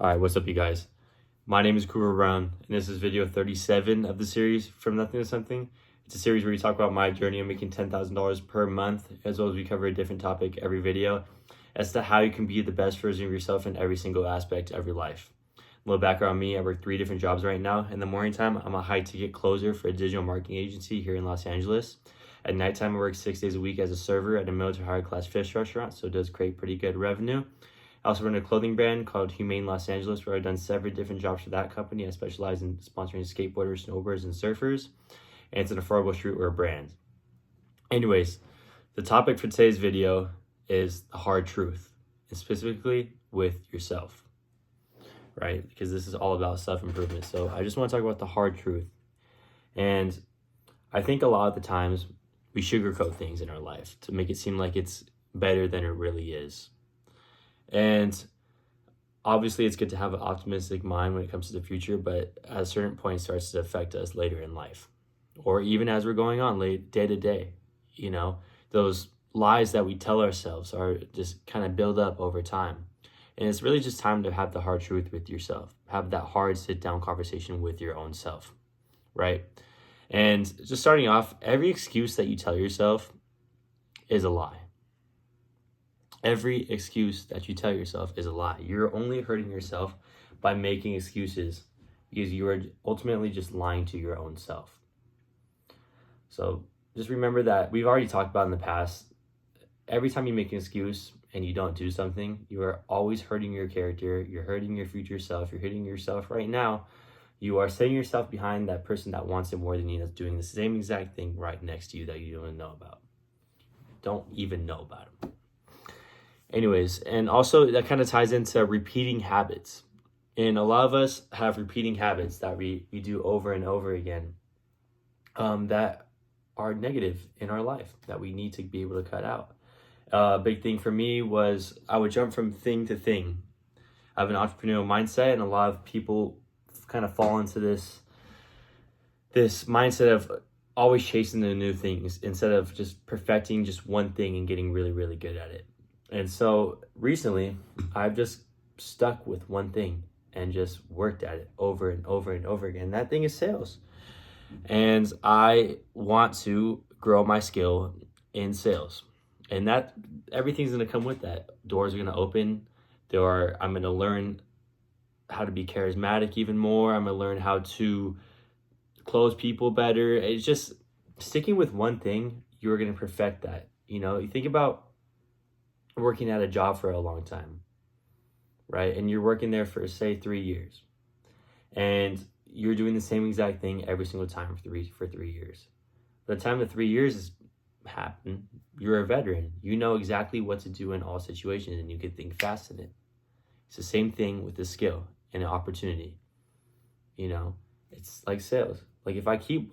Alright, what's up you guys? My name is Cooper Brown, and this is video 37 of the series, From Nothing to Something. It's a series where we talk about my journey of making $10,000 per month, as well as we cover a different topic every video as to how you can be the best version of yourself in every single aspect of your life. A little background on me, I work 3 different jobs right now. In the morning time, I'm a high-ticket closer for a digital marketing agency here in Los Angeles. At nighttime, I work 6 days a week as a server at a military high-class fish restaurant, so it does create pretty good revenue. I also run a clothing brand called Humane Los Angeles, where I've done several different jobs for that company. I specialize in sponsoring skateboarders, snowboarders, and surfers, and it's an affordable streetwear brand. Anyways, the topic for today's video is the hard truth, and specifically with yourself, right? Because this is all about self-improvement. So I just want to talk about the hard truth. And I think a lot of the times we sugarcoat things in our life to make it seem like it's better than it really is. And obviously it's good to have an optimistic mind when it comes to the future, but at a certain point it starts to affect us later in life, or even as we're going on day to day. You know, those lies that we tell ourselves are just kind of build up over time. And it's really just time to have the hard truth with yourself, have that hard sit down conversation with your own self, right? And just starting off, every excuse that you tell yourself is a lie. Every excuse that you tell yourself is a lie. You're only hurting yourself by making excuses because you are ultimately just lying to your own self. So just remember that we've already talked about in the past, every time you make an excuse and you don't do something, you are always hurting your character. You're hurting your future self. You're hurting yourself right now. You are setting yourself behind that person that wants it more than you, that's doing the same exact thing right next to you that you don't even know about. Don't even know about them. Anyways, and also that kind of ties into repeating habits. And a lot of us have repeating habits that we do over and over again that are negative in our life that we need to be able to cut out. A big thing for me was I would jump from thing to thing. I have an entrepreneurial mindset, and a lot of people kind of fall into this mindset of always chasing the new things instead of just perfecting just one thing and getting really, really good at it. And so recently, I've just stuck with one thing and just worked at it over and over and over again. That thing is sales. And I want to grow my skill in sales. And that everything's going to come with that. Doors are going to open. I'm going to learn how to be charismatic even more. I'm going to learn how to close people better. It's just sticking with one thing, you're going to perfect that. You know, you think about working at a job for a long time, right? And you're working there for, say, 3 years. And you're doing the same exact thing every single time for 3 years. By the time the 3 years has happened, you're a veteran. You know exactly what to do in all situations, and you can think fast in it. It's the same thing with a skill and an opportunity. You know, it's like sales. Like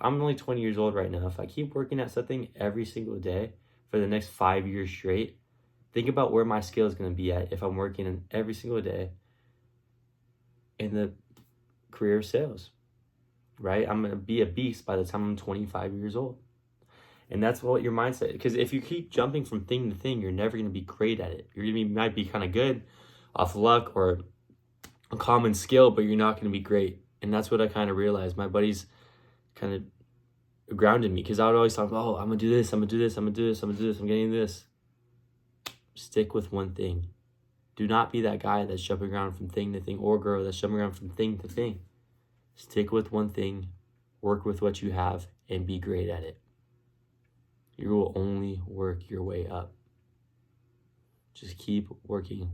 I'm only 20 years old right now. If I keep working at something every single day for the next 5 years straight, think about where my skill is going to be at if I'm working every single day in the career of sales, right? I'm going to be a beast by the time I'm 25 years old. And that's what your mindset, because if you keep jumping from thing to thing, you're never going to be great at it. Might be kind of good off luck or a common skill, but you're not going to be great. And that's what I kind of realized. My buddies kind of grounded me, because I would always talk about, oh, I'm going to do this, I'm going to do this, I'm going to do this, I'm going to do this, I'm getting this. Stick with one thing. Do not be that guy that's jumping around from thing to thing, or girl that's jumping around from thing to thing. Stick with one thing, work with what you have, and be great at it. You will only work your way up. Just keep working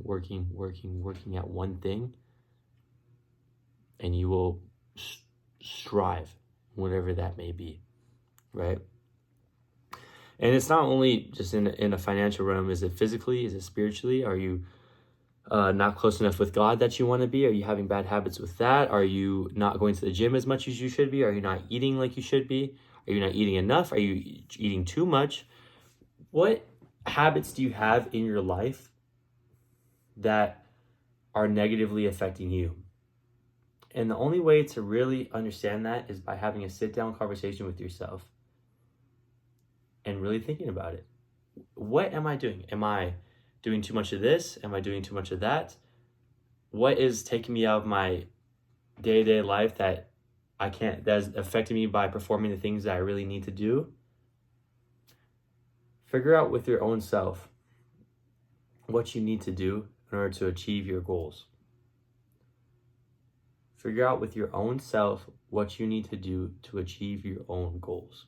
at one thing, and you will strive, whatever that may be, right? And it's not only just in a financial realm. Is it physically? Is it spiritually? Are you not close enough with God that you want to be? Are you having bad habits with that? Are you not going to the gym as much as you should be? Are you not eating like you should be? Are you not eating enough? Are you eating too much? What habits do you have in your life that are negatively affecting you? And the only way to really understand that is by having a sit-down conversation with yourself and really thinking about it. What am I doing? Am I doing too much of this? Am I doing too much of that? what is taking me out of my day-to-day life that that's affecting me by performing the things that I really need to do. Figure out with your own self what you need to do in order to achieve your goals. Figure out with your own self what you need to do to achieve your own goals.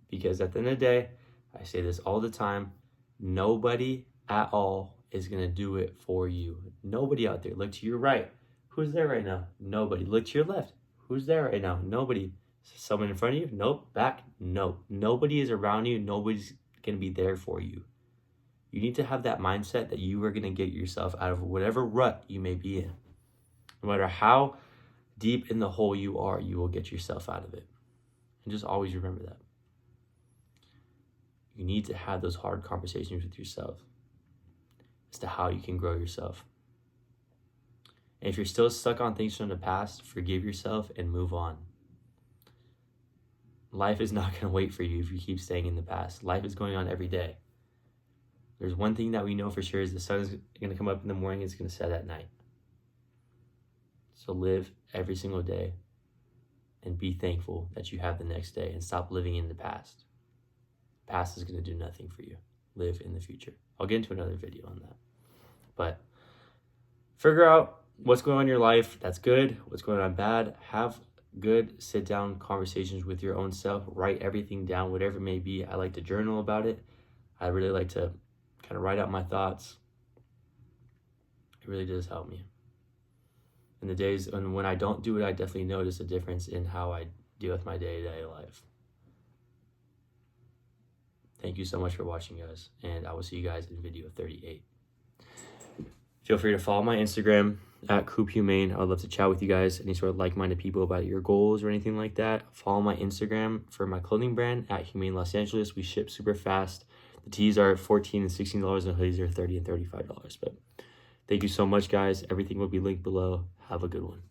Because at the end of the day, I say this all the time, nobody at all is going to do it for you. Nobody out there. Look to your right. Who's there right now? Nobody. Look to your left. Who's there right now? Nobody. Someone in front of you? Nope. Back? No. Nobody is around you. Nobody's going to be there for you. You need to have that mindset that you are going to get yourself out of whatever rut you may be in. No matter how deep in the hole you are, you will get yourself out of it. And just always remember that. You need to have those hard conversations with yourself as to how you can grow yourself. And if you're still stuck on things from the past, forgive yourself and move on. Life is not going to wait for you if you keep staying in the past. Life is going on every day. There's one thing that we know for sure is the sun is going to come up in the morning, it's going to set at night. So live every single day and be thankful that you have the next day and stop living in the past. The past is going to do nothing for you. Live in the future. I'll get into another video on that. But figure out what's going on in your life that's good, what's going on bad. Have good sit-down conversations with your own self. Write everything down, whatever it may be. I like to journal about it. I really like to kind of write out my thoughts. It really does help me. In the days when I don't do it, I definitely notice a difference in how I deal with my day-to-day life. Thank you so much for watching, guys, and I will see you guys in video 38. Feel free to follow my Instagram at Coop Humane. I would love to chat with you guys, any sort of like-minded people about your goals or anything like that. Follow my Instagram for my clothing brand at Humane Los Angeles. We ship super fast. The tees are $14 and $16, and hoodies are $30 and $35. But thank you so much, guys. Everything will be linked below. Have a good one.